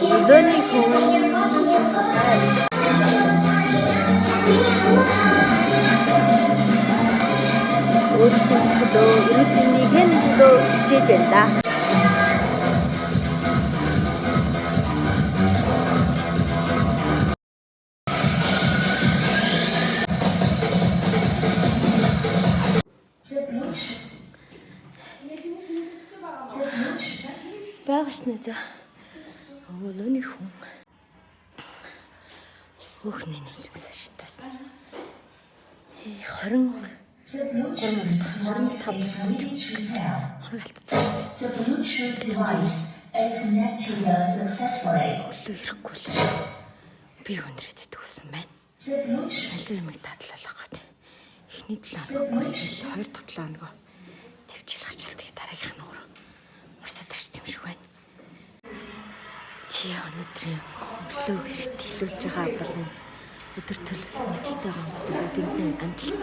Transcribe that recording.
Өглөөний хүн өөрийнхөө төлөө эрүүл мэндийн төлөө хичээж байна да. Bagаш нэ за. Өглөөний хүн. Өөхний нэлмсэн шатаас. 25 хоног алдсан шүү дээ. Өглөө ирэхгүй л би өндрээд идэгсэн байна. Аливаа юмыг дадлалах гээд. Эхний 7 хоног гүрийгэл 2 дахь 7 хоног төвчл хавчилдаг дараагийнх нь өөрөө урсаа тавьчих юм шиг байна. Чи өнөөдрийн өглөө хэрэг хэлүүлж байгаа болно. Өдөр төлөвсөн ажилтайгаа хүмүүст бүгдэнд амжилт.